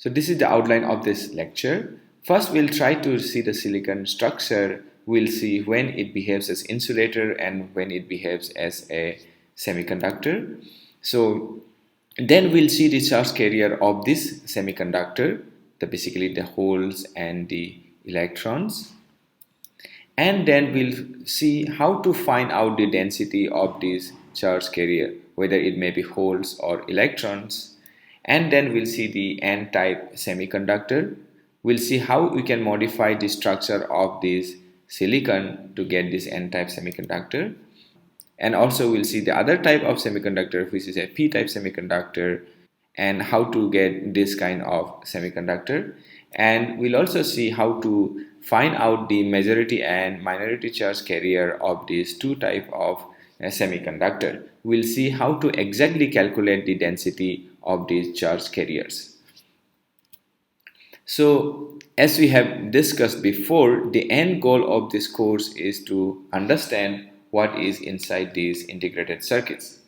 So this is the outline of this lecture. First, we'll try to see the silicon structure. We'll see when it behaves as insulator and when it behaves as a semiconductor. So then we'll see the charge carrier of this semiconductor, basically the holes and the electrons. And then we'll see how to find out the density of this charge carrier, whether it may be holes or electrons. And then we'll see the N-type semiconductor. We'll see how we can modify the structure of this silicon to get this N-type semiconductor. And also we'll see the other type of semiconductor, which is a P-type semiconductor, and how to get this kind of semiconductor. And we'll also see how to find out the majority and minority charge carrier of these two type of semiconductor. We'll see how to exactly calculate the density of these charge carriers. So as we have discussed before, the end goal of this course is to understand what is inside these integrated circuits.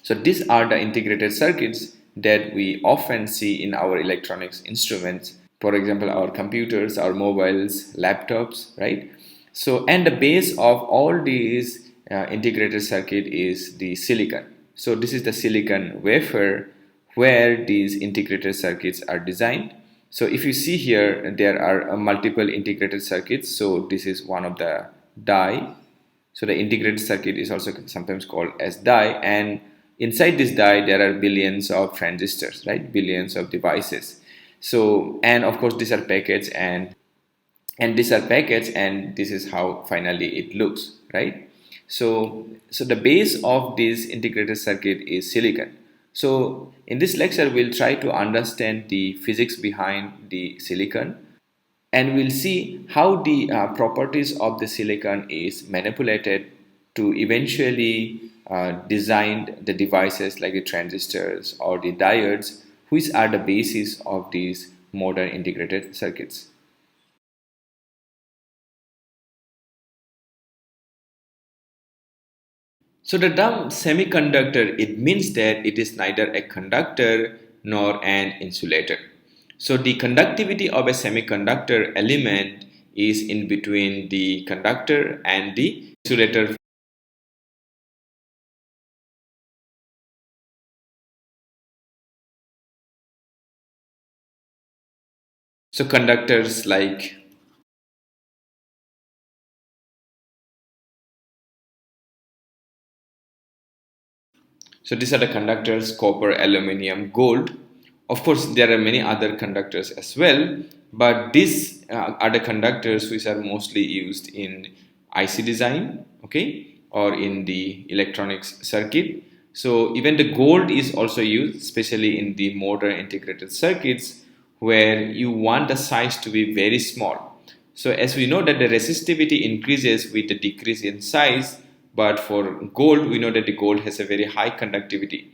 So these are the integrated circuits that we often see in our electronics instruments. For example, our computers, our mobiles, laptops, right? So, and the base of all these integrated circuit is the silicon. So this is the silicon wafer where these integrated circuits are designed. So if you see here, there are multiple integrated circuits. So this is one of the die. So the integrated circuit is also sometimes called as die, and inside this die there are billions of transistors, right? Billions of devices. So, and of course these are packaged and these are packaged, and this is how finally it looks, right? So the base of this integrated circuit is silicon. So in this lecture we'll try to understand the physics behind the silicon, and we'll see how the properties of the silicon is manipulated to eventually design the devices like the transistors or the diodes, which are the basis of these modern integrated circuits. So the term semiconductor, it means that it is neither a conductor nor an insulator. So the conductivity of a semiconductor element is in between the conductor and the insulator. So conductors like, so these are the conductors: copper, aluminum, gold. Of course, there are many other conductors as well, but these are the conductors which are mostly used in IC design, okay, or in the electronics circuit. So even the gold is also used, especially in the modern integrated circuits where you want the size to be very small. So as we know that the resistivity increases with the decrease in size, but for gold, we know that the gold has a very high conductivity.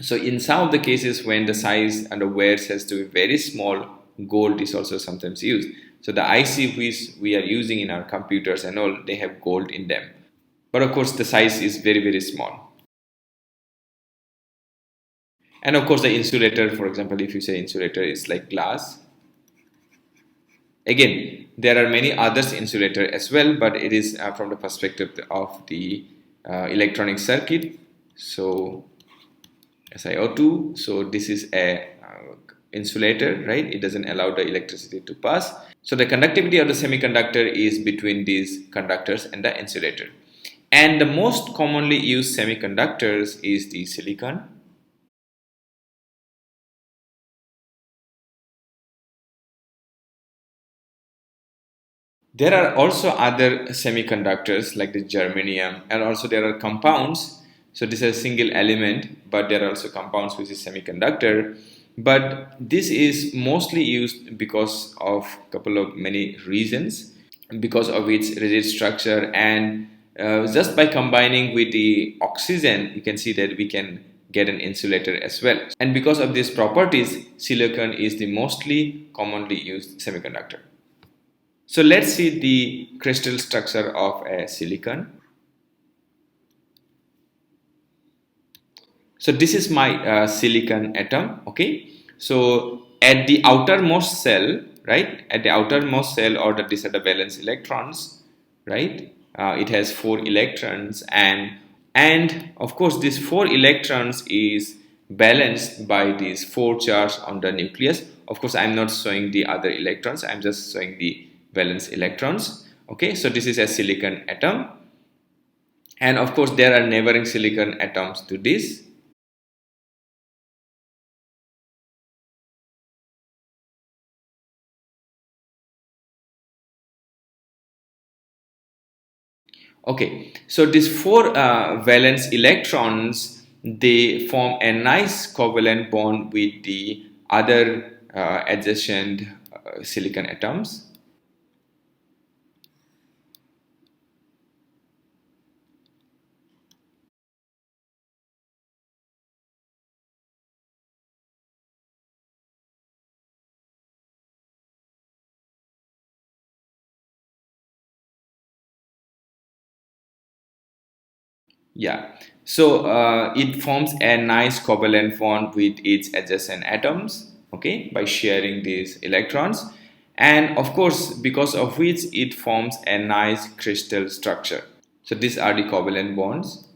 So in some of the cases when the size and the wear has to be very small, gold is also sometimes used. So the IC which we are using in our computers and all, they have gold in them. But of course the size is very, very small. And of course the insulator, for example, if you say insulator is like glass. Again, there are many others insulator as well, but it is from the perspective of the electronic circuit. So SiO2, so this is a insulator, right? It doesn't allow the electricity to pass. So the conductivity of the semiconductor is between these conductors and the insulator. And the most commonly used semiconductors is the silicon. There are also other semiconductors like the germanium, and also there are compounds. So this is a single element, but there are also compounds which is semiconductor. But this is mostly used because of a couple of many reasons, because of its rigid structure, and just by combining with the oxygen, you can see that we can get an insulator as well. And because of these properties, silicon is the mostly commonly used semiconductor. So let's see the crystal structure of a silicon. So this is my silicon atom, okay. So at the outermost cell, right, at the outermost cell, or these are the valence electrons, right, it has 4 electrons, and of course these 4 electrons is balanced by these 4 charges on the nucleus. Of course I'm not showing the other electrons, I'm just showing the valence electrons. Okay, so this is a silicon atom, and of course there are neighboring silicon atoms to this. Okay, so these 4 valence electrons, they form a nice covalent bond with the other adjacent silicon atoms. Yeah, so it forms a nice covalent bond with its adjacent atoms, okay, by sharing these electrons, and of course because of which it forms a nice crystal structure. So these are the covalent bonds.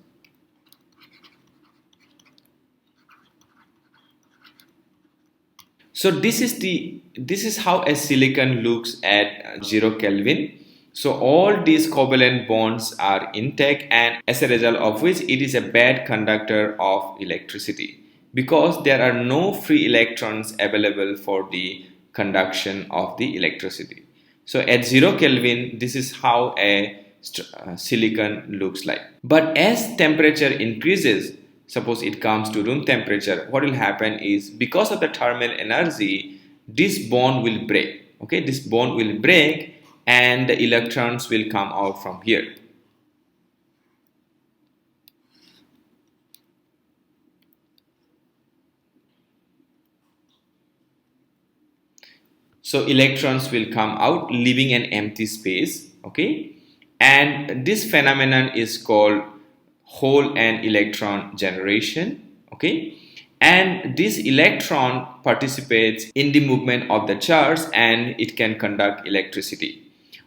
So this is how a silicon looks at 0 Kelvin. So all these covalent bonds are intact, and as a result of which it is a bad conductor of electricity, because there are no free electrons available for the conduction of the electricity. So at 0 Kelvin, this is how a silicon looks like. But as temperature increases, suppose it comes to room temperature, what will happen is, because of the thermal energy, this bond will break. Okay, this bond will break and the electrons will come out from here. So electrons will come out, leaving an empty space. Okay, and this phenomenon is called hole and electron generation. Okay, and this electron participates in the movement of the charge and it can conduct electricity.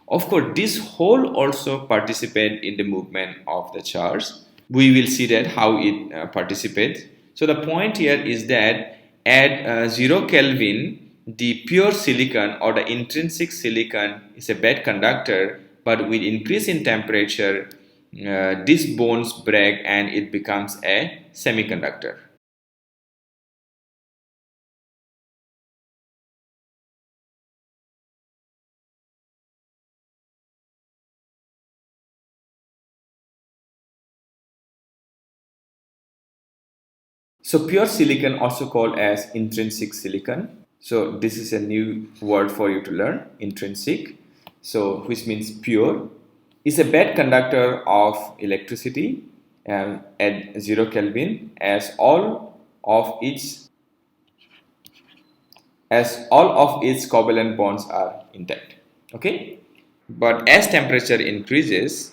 Of course this hole also participate in the movement of the charge. We will see that how it participates. So the point here is that at 0 Kelvin, the pure silicon or the intrinsic silicon is a bad conductor, but with increase in temperature, these bonds break and it becomes a semiconductor. So pure silicon, also called as intrinsic silicon. So this is a new word for you to learn, intrinsic. So which means pure, is a bad conductor of electricity at 0 Kelvin, as all of its covalent bonds are intact. Okay, but as temperature increases,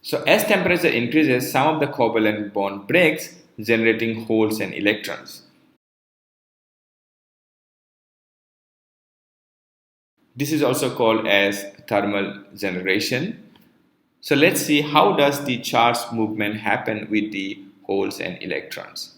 some of the covalent bond breaks, generating holes and electrons. This is also called as thermal generation. So let's see how does the charge movement happen with the holes and electrons.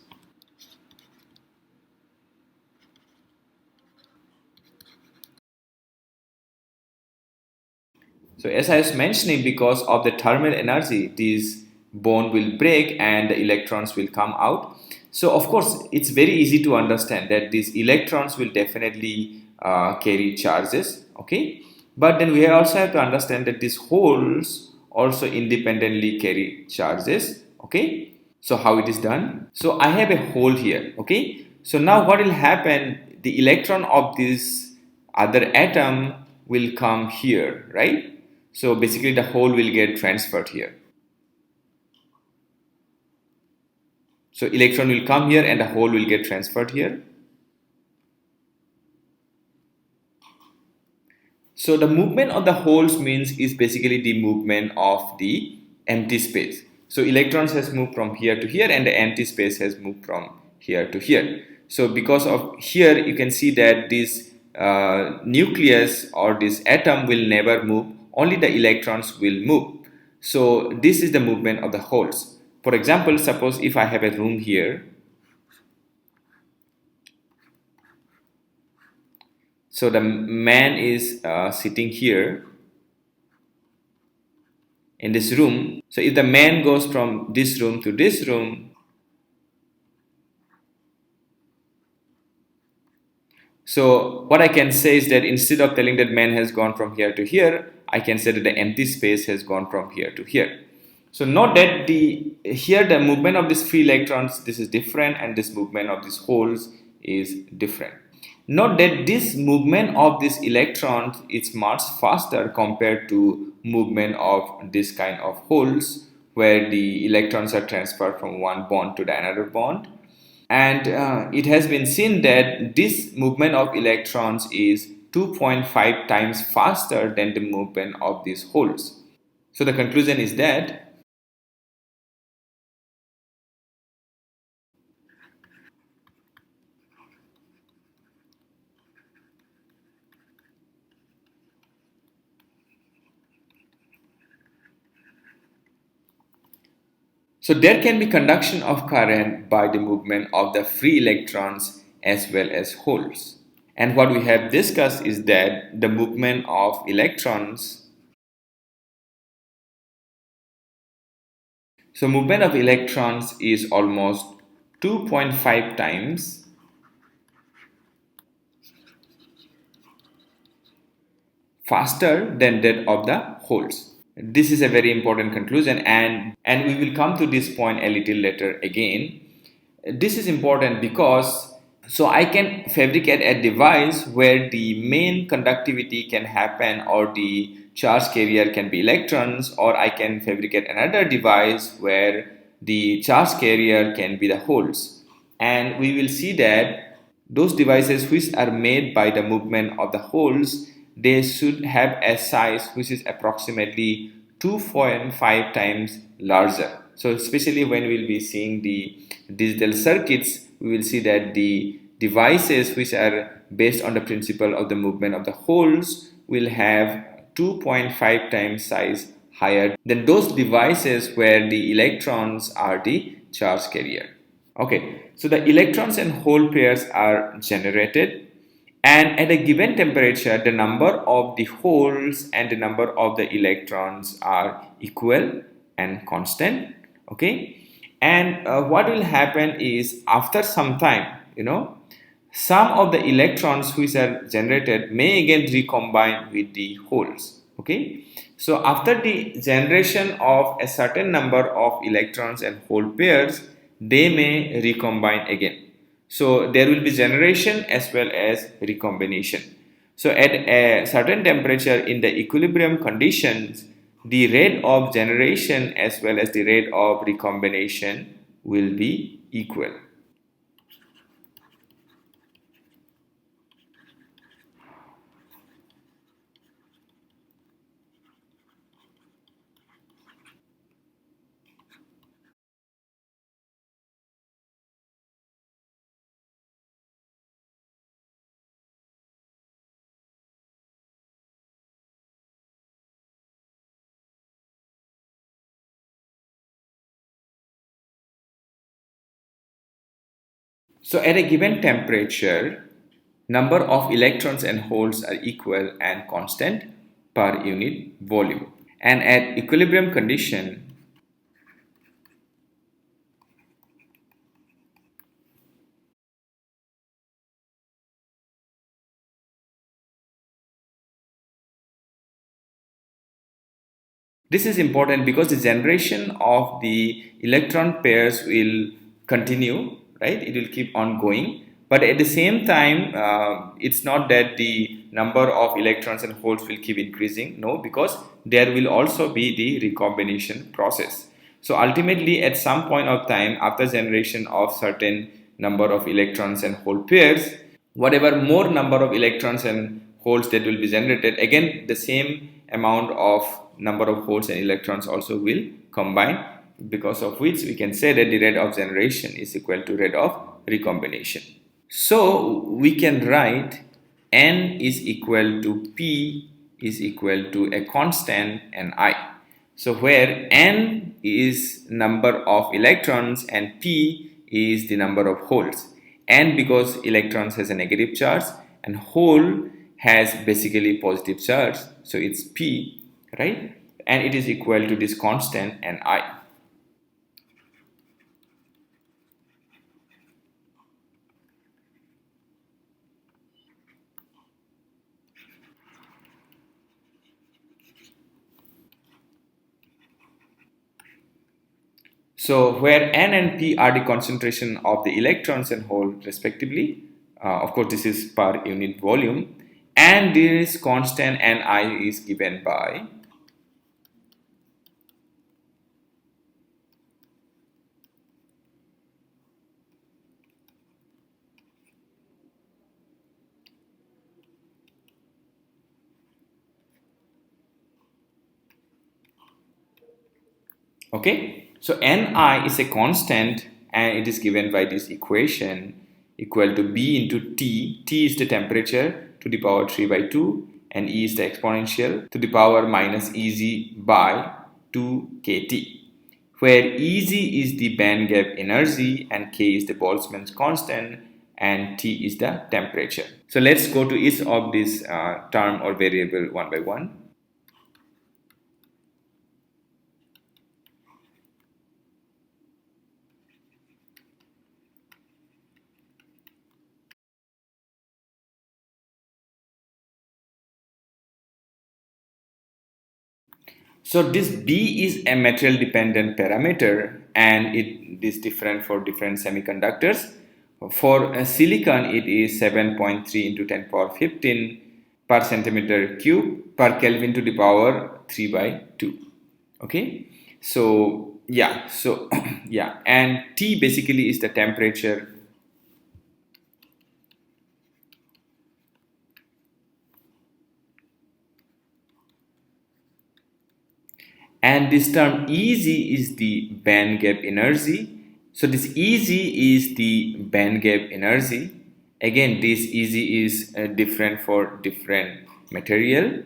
So as I was mentioning, because of the thermal energy, these bond will break and the electrons will come out. So of course, it's very easy to understand that these electrons will definitely carry charges, okay? But then we also have to understand that these holes also independently carry charges, okay? So how it is done? So I have a hole here, okay? So now what will happen? The electron of this other atom will come here, right? So basically the hole will get transferred here. So electron will come here and the hole will get transferred here. So the movement of the holes means is basically the movement of the empty space. So electrons has moved from here to here and the empty space has moved from here to here. So because of here, you can see that this nucleus or this atom will never move, only the electrons will move. So this is the movement of the holes. For example, suppose if I have a room here. So the man is sitting here in this room. So if the man goes from this room to this room, so what I can say is that instead of telling that man has gone from here to here, I can say that the empty space has gone from here to here. So note that here the movement of these free electrons, this is different, and this movement of these holes is different. Note that this movement of these electrons is much faster compared to movement of this kind of holes, where the electrons are transferred from one bond to the another bond. And it has been seen that this movement of electrons is 2.5 times faster than the movement of these holes. So the conclusion is that there can be conduction of current by the movement of the free electrons as well as holes. And what we have discussed is that the movement of electrons, so movement of electrons is almost 2.5 times faster than that of the holes. This is a very important conclusion, and we will come to this point a little later again. This is important because so I can fabricate a device where the main conductivity can happen, or the charge carrier can be electrons, or I can fabricate another device where the charge carrier can be the holes. And we will see that those devices which are made by the movement of the holes, they should have a size which is approximately 2.5 times larger. So especially when we'll be seeing the digital circuits, we will see that the devices which are based on the principle of the movement of the holes will have 2.5 times size higher than those devices where the electrons are the charge carrier. Okay, so the electrons and hole pairs are generated, and at a given temperature, the number of the holes and the number of the electrons are equal and constant. Okay, and what will happen is after some time, some of the electrons which are generated may again recombine with the holes. Okay, so after the generation of a certain number of electrons and hole pairs, they may recombine again. So there will be generation as well as recombination. So at a certain temperature in the equilibrium conditions, the rate of generation as well as the rate of recombination will be equal. So at a given temperature, number of electrons and holes are equal and constant per unit volume. And at equilibrium condition, this is important because the generation of the electron pairs will continue, right? It will keep on going. But at the same time, it's not that the number of electrons and holes will keep increasing. No, because there will also be the recombination process. So ultimately, at some point of time, after generation of certain number of electrons and hole pairs, whatever more number of electrons and holes that will be generated, again the same amount of number of holes and electrons also will combine, because of which we can say that the rate of generation is equal to rate of recombination. So we can write N is equal to P is equal to a constant and I. So where N is number of electrons and P is the number of holes. N because electrons has a negative charge and hole has basically positive charge, so it's P, right? And it is equal to this constant and I. So where N and P are the concentration of the electrons and hole respectively, of course this is per unit volume, and this constant Ni is given by okay. So Ni is a constant and it is given by this equation equal to B into T. T is the temperature to the power 3 by 2 and E is the exponential to the power minus Eg by 2 kT, where Eg is the band gap energy and K is the Boltzmann's constant and T is the temperature. So let's go to each of this term or variable one by one. So this B is a material dependent parameter and it is different for different semiconductors. For silicon it is 7.3 into 10 power 15 per centimeter cube per Kelvin to the power 3 by 2. Okay. So yeah, so yeah, and T basically is the temperature. And this term Eg is the band gap energy. So this Eg is the band gap energy. Again, this Eg is different for different material.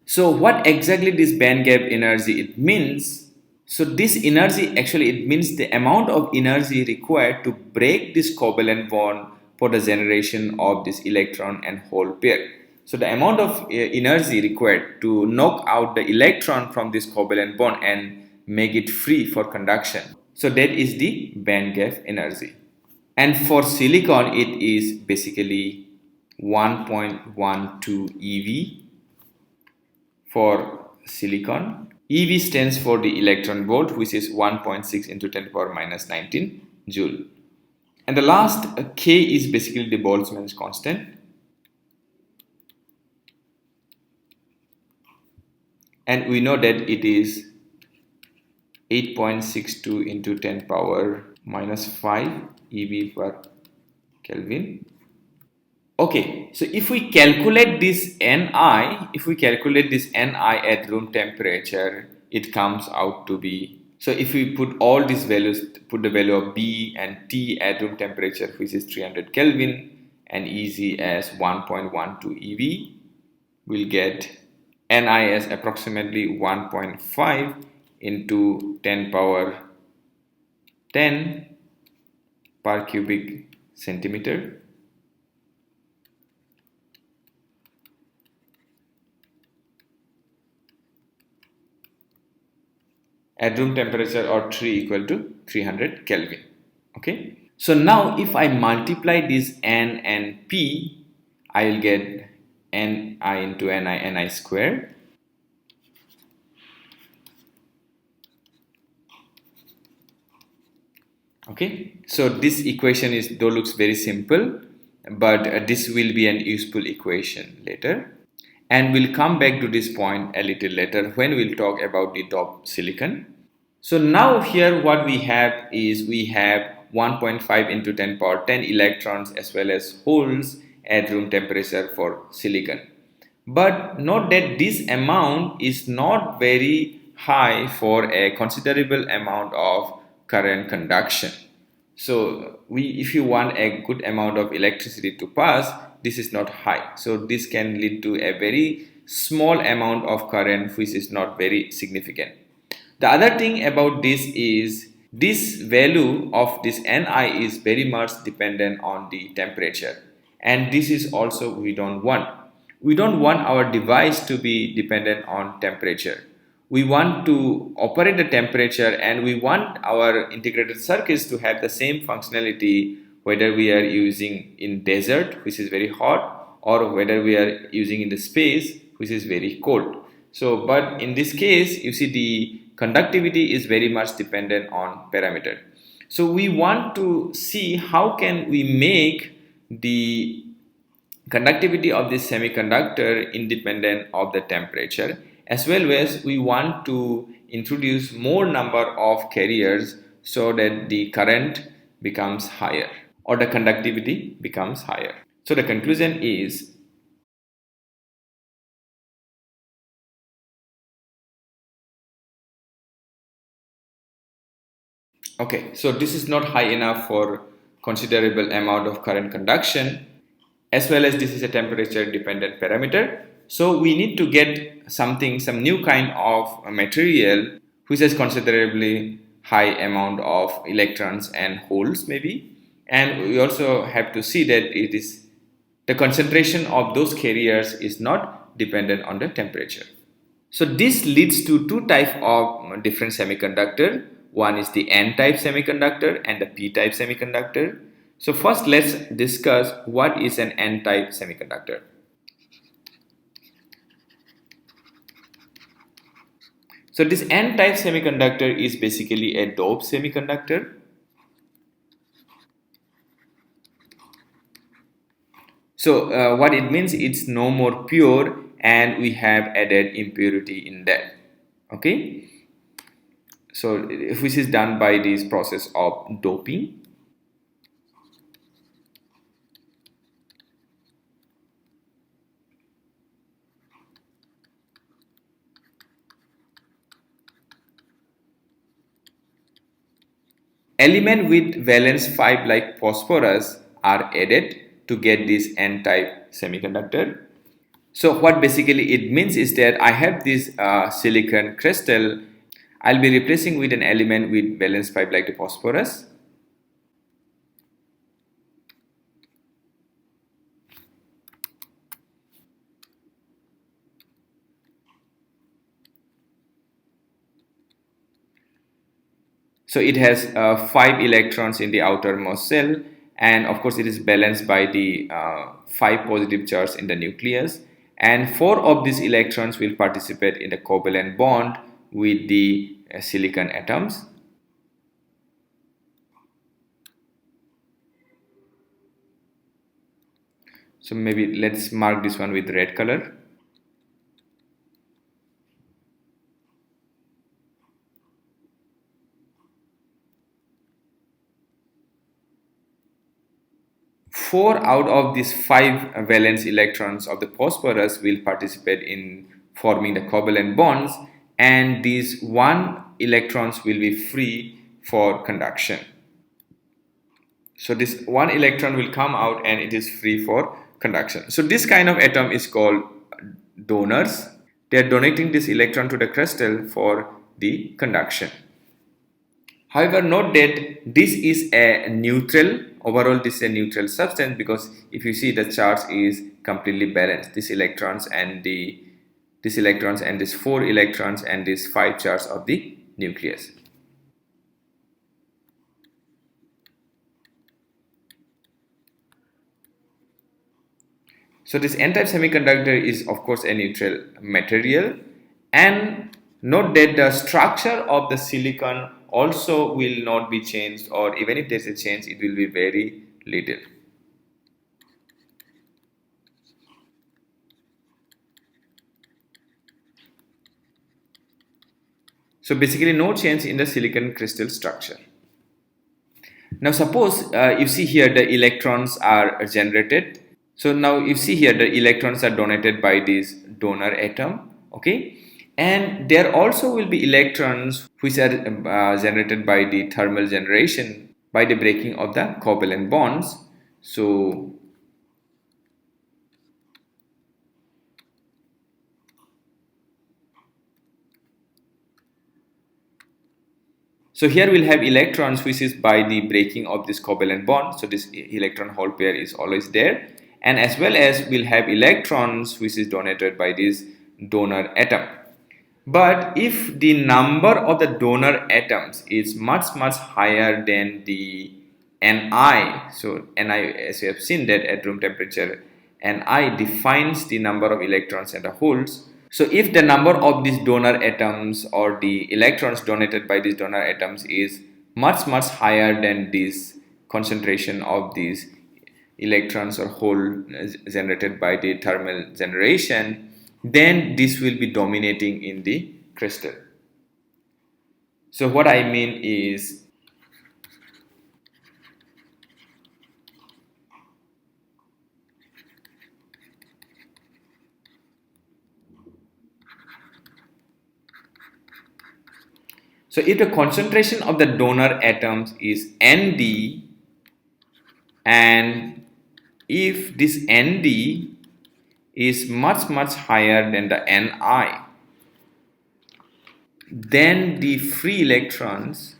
So what exactly this band gap energy it means? So this energy actually it means the amount of energy required to break this covalent bond for the generation of this electron and hole pair. So the amount of energy required to knock out the electron from this covalent bond and make it free for conduction. So that is the band gap energy. And for silicon it is basically 1.12 eV for silicon. eV stands for the electron volt, which is 1.6 into 10 to the power minus 19 joule. And the last K is basically the Boltzmann's constant. And we know that it is 8.62 into 10 power minus 5 eV per Kelvin. Okay, so if we calculate this Ni at room temperature, it comes out to be, so if we put all these values, put the value of B and T at room temperature, which is 300 Kelvin, and Eg as 1.12 eV, we'll get Ni as approximately 1.5 into 10 power 10 per cubic centimeter. At room temperature or 3 equal to 300 Kelvin. Okay. So now if I multiply this N and P, I will get Ni into Ni square. Okay. So this equation is though looks very simple, but this will be an useful equation later. And we'll come back to this point a little later when we'll talk about the doped silicon. So now here what we have is we have 1.5 into 10 power 10 electrons as well as holes at room temperature for silicon. But note that this amount is not very high for a considerable amount of current conduction. So if you want a good amount of electricity to pass, this is not high. So this can lead to a very small amount of current which is not very significant. The other thing about this is this value of this Ni is very much dependent on the temperature, and this is also we don't want. We don't want our device to be dependent on temperature. We want to operate the temperature, and we want our integrated circuits to have the same functionality whether we are using in desert, which is very hot, or whether we are using in the space, which is very cold. So but in this case, you see the conductivity is very much dependent on parameter. So we want to see how can we make the conductivity of this semiconductor independent of the temperature, as well as we want to introduce more number of carriers so that the current becomes higher or the conductivity becomes higher. So the conclusion is, okay, so this is not high enough for considerable amount of current conduction, as well as this is a temperature dependent parameter. So we need to get something, some new kind of material which has considerably high amount of electrons and holes maybe. And we also have to see that it is the concentration of those carriers is not dependent on the temperature. So this leads to two types of different semiconductor. One is the N-type semiconductor and the P-type semiconductor. So first let's discuss what is an N-type semiconductor. So this N-type semiconductor is basically a doped semiconductor. So what it means, it's no more pure and we have added impurity in that. Okay. So which is done by this process of doping. Element with valence 5 like phosphorus are added to get this N-type semiconductor. So what basically it means is that I have this silicon crystal. I'll be replacing with an element with valence 5 like the phosphorus. So it has 5 electrons in the outermost shell, and of course it is balanced by the 5 positive charge in the nucleus, and 4 of these electrons will participate in the covalent bond with the silicon atoms. So maybe let's mark this one with red color. Four out of these 5 valence electrons of the phosphorus will participate in forming the covalent bonds, and these 1 electrons will be free for conduction. So this 1 electron will come out and it is free for conduction. So this kind of atom is called donors. They are donating this electron to the crystal for the conduction. However, note that this is a neutral. Overall, this is a neutral substance because if you see the charge is completely balanced. These electrons and these 4 electrons and these 5 charge of the nucleus. So this N-type semiconductor is of course a neutral material, and note that the structure of the silicon also will not be changed, or even if there is a change it will be very little. So basically no change in the silicon crystal structure. Now suppose you see here the electrons are generated. So now you see here the electrons are donated by this donor atom, okay, And there also will be electrons which are generated by the thermal generation by the breaking of the covalent bonds. So here we'll have electrons which is by the breaking of this covalent bond. So this electron hole pair is always there, and as well as we'll have electrons which is donated by this donor atom. But if the number of the donor atoms is much higher than the Ni, so Ni, as we have seen that at room temperature, Ni defines the number of electrons and the holes. So if the number of these donor atoms or the electrons donated by these donor atoms is much higher than this concentration of these electrons or hole generated by the thermal generation, then this will be dominating in the crystal. So what I mean is, so if the concentration of the donor atoms is Nd, and if this Nd is much higher than the Ni, then the free electrons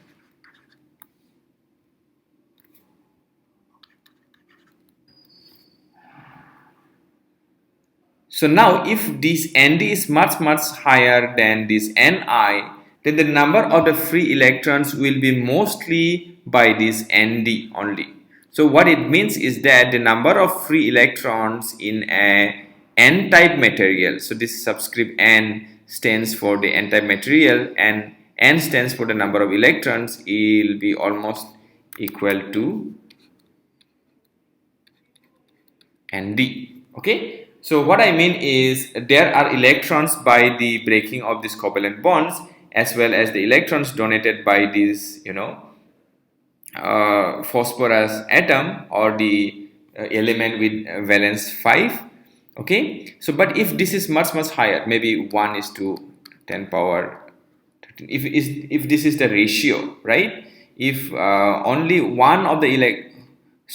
so now if this Nd is much higher than this Ni, then the number of the free electrons will be mostly by this Nd only. So what it means is that the number of free electrons in a N-type material, so this subscript N stands for the N-type material and N stands for the number of electrons, will be almost equal to Nd. Okay, so what I mean is there are electrons by the breaking of these covalent bonds as well as the electrons donated by this phosphorus atom or the element with valence 5. Okay, so but if this is much higher, maybe 1 is to 10 power 13, if this is the ratio, right? If only one of the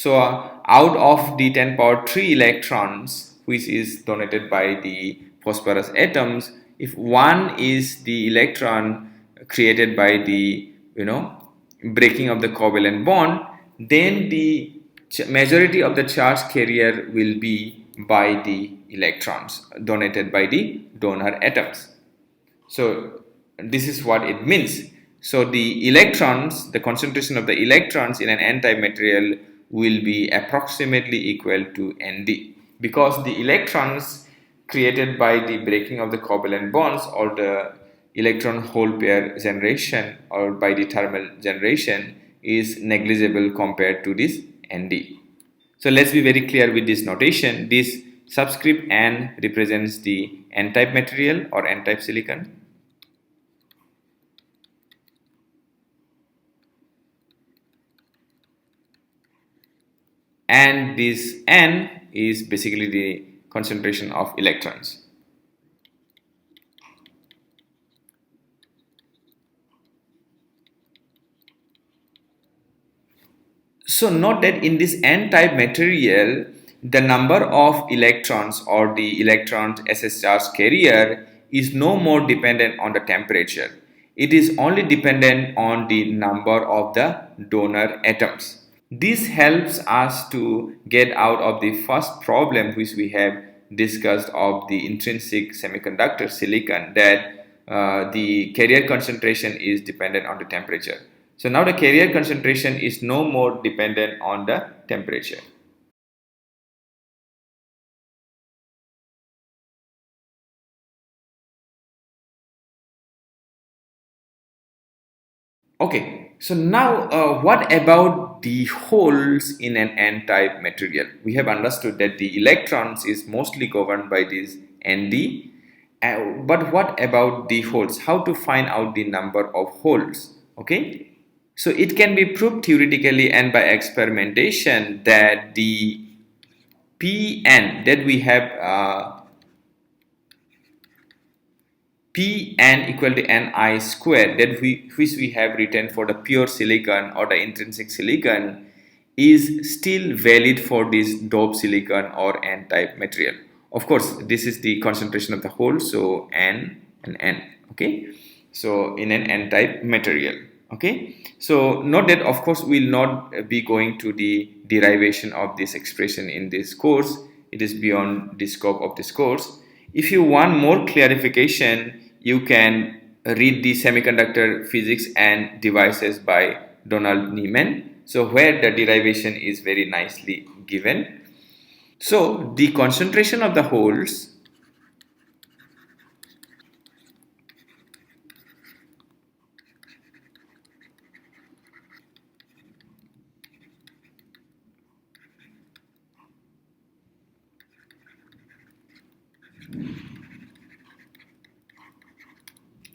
out of the 10 power 3 electrons which is donated by the phosphorus atoms, if one is the electron created by the breaking of the covalent bond, then the majority of the charge carrier will be by the electrons donated by the donor atoms. So this is what it means. So the electrons, the concentration of the electrons in an N-type material will be approximately equal to Nd, because the electrons created by the breaking of the covalent bonds or the electron hole pair generation or by the thermal generation is negligible compared to this Nd. So let's be very clear with this notation. This subscript N represents the N-type material or N-type silicon, and this N is basically the concentration of electrons. So note that in this N-type material, the number of electrons or the electron SS charge carrier is no more dependent on the temperature. It is only dependent on the number of the donor atoms. This helps us to get out of the first problem which we have discussed of the intrinsic semiconductor silicon, that the carrier concentration is dependent on the temperature. So now the carrier concentration is no more dependent on the temperature. Okay, so now what about the holes in an N-type material? We have understood that the electrons is mostly governed by this Nd, but what about the holes? How to find out the number of holes? Okay, so it can be proved theoretically and by experimentation that the Pn that we have Pn equal to Ni square, that which we have written for the pure silicon or the intrinsic silicon, is still valid for this dope silicon or N-type material. Of course, this is the concentration of the hole, so N and N. Okay, so in an N-type material. Okay, so note that of course we will not be going to the derivation of this expression in this course. It is beyond the scope of this course. If you want more clarification, you can read the Semiconductor Physics and Devices by Donald Nijwm, so where the derivation is very nicely given. So the concentration of the holes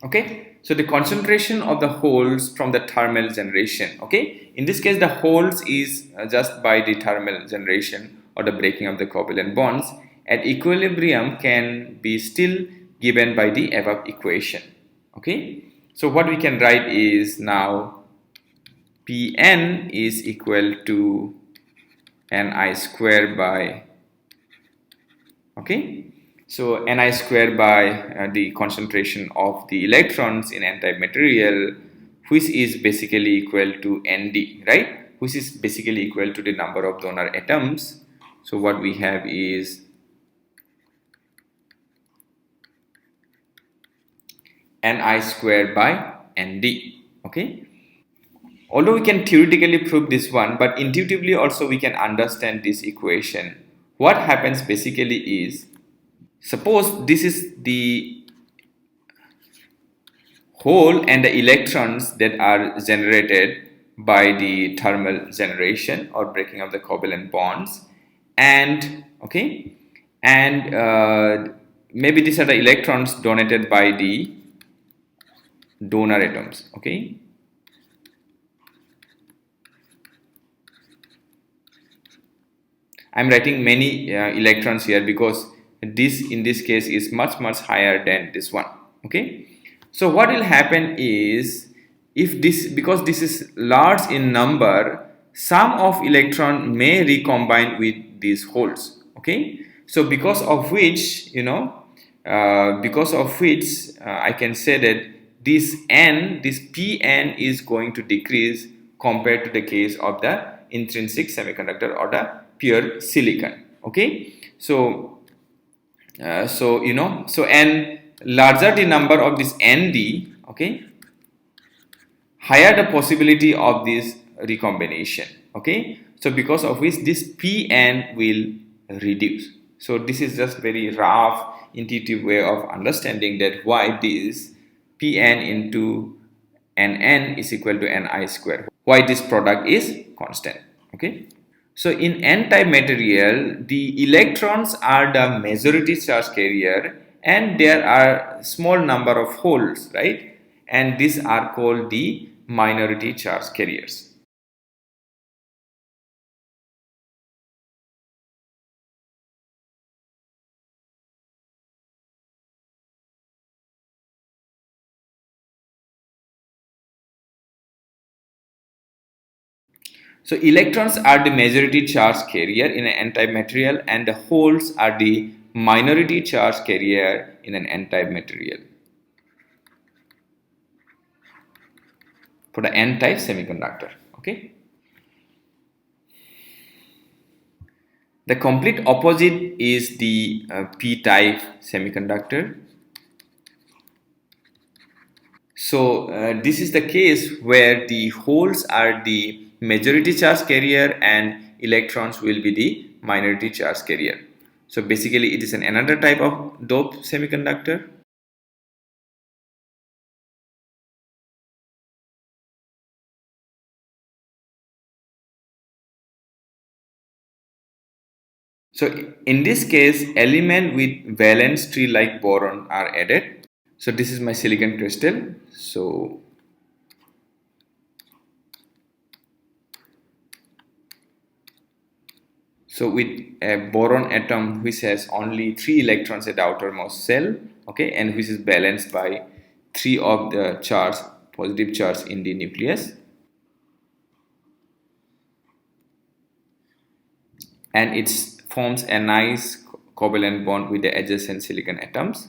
okay, so the concentration of the holes from the thermal generation, okay, in this case the holes is just by the thermal generation or the breaking of the covalent bonds at equilibrium can be still given by the above equation. Okay, so what we can write is now Pn is equal to Ni square by, okay, so Ni square by the concentration of the electrons in N-type material, which is basically equal to Nd, right, which is basically equal to the number of donor atoms. So what we have is Ni square by Nd. Okay, although we can theoretically prove this one, but intuitively also we can understand this equation. What happens basically is, suppose this is the hole and the electrons that are generated by the thermal generation or breaking of the covalent bonds, and okay, and maybe these are the electrons donated by the donor atoms. Okay, I'm writing many electrons here because this in this case is much higher than this one. Okay, so what will happen is, if this, because this is large in number, some of electron may recombine with these holes. Okay, so because of which, I can say that this Pn is going to decrease compared to the case of the intrinsic semiconductor or the pure silicon. Okay, so and larger the number of this Nd, okay, higher the possibility of this recombination. Okay, so because of which this Pn will reduce. So this is just very rough intuitive way of understanding that why this Pn into Nn is equal to Ni square, why this product is constant. Okay, so in N-type material, the electrons are the majority charge carrier and there are small number of holes, right? And these are called the minority charge carriers. So electrons are the majority charge carrier in an N-type material and the holes are the minority charge carrier in an N-type material for the N-type semiconductor. Okay. The complete opposite is the P-type semiconductor. So this is the case where the holes are the majority charge carrier and electrons will be the minority charge carrier. So basically it is another type of dope semiconductor. So in this case, element with valence tree like boron are added. So this is my silicon crystal. So with a boron atom which has only 3 electrons at the outermost shell, okay, and which is balanced by 3 of the charge, positive charge in the nucleus, and it forms a nice covalent bond with the adjacent silicon atoms.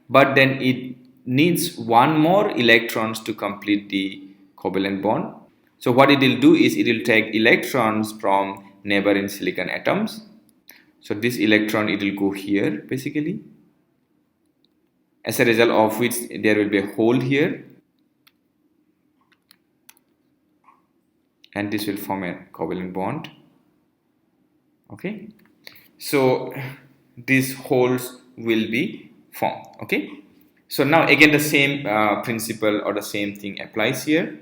But then it needs one more electrons to complete the covalent bond. So what it will do is it will take electrons from neighboring silicon atoms. So this electron, it will go here basically, as a result of which there will be a hole here, and this will form a covalent bond. Okay, so these holes will be formed. Okay, so now again the same principle or the same thing applies here.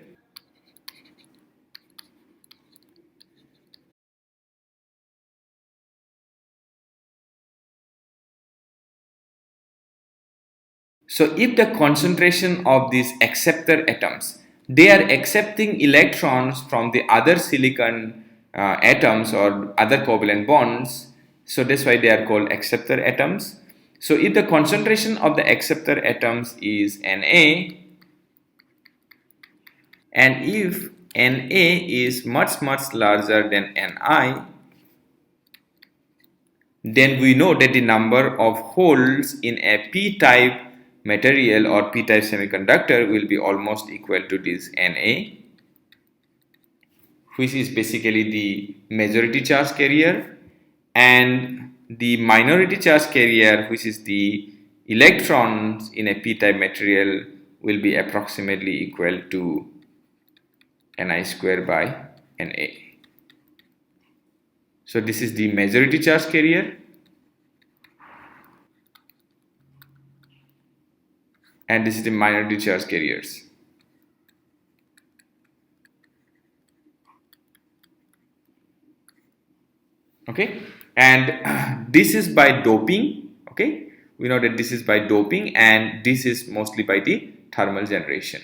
So if the concentration of these acceptor atoms, they are accepting electrons from the other silicon atoms or other covalent bonds, so that's why they are called acceptor atoms. So if the concentration of the acceptor atoms is Na, and if Na is much larger than Ni, then we know that the number of holes in a p-type material or p-type semiconductor will be almost equal to this Na, which is basically the majority charge carrier, and the minority charge carrier, which is the electrons in a p-type material, will be approximately equal to Ni square by Na. So this is the majority charge carrier, and this is the minority charge carriers. Okay, and this is by doping. Okay, we know that this is by doping, and this is mostly by the thermal generation.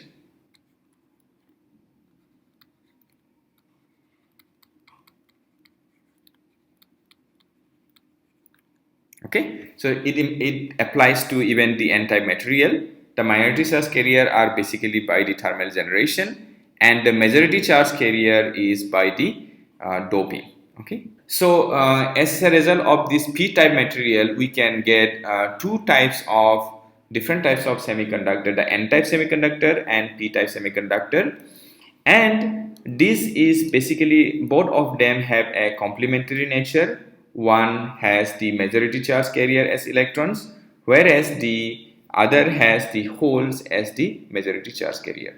Okay, so it applies to even the n-type material. The minority charge carrier are basically by the thermal generation, and the majority charge carrier is by the doping. Okay, so as a result of this p-type material, we can get different types of semiconductor: the n-type semiconductor and p-type semiconductor. And this is basically, both of them have a complementary nature. One has the majority charge carrier as electrons, whereas the other has the holes as the majority charge carrier.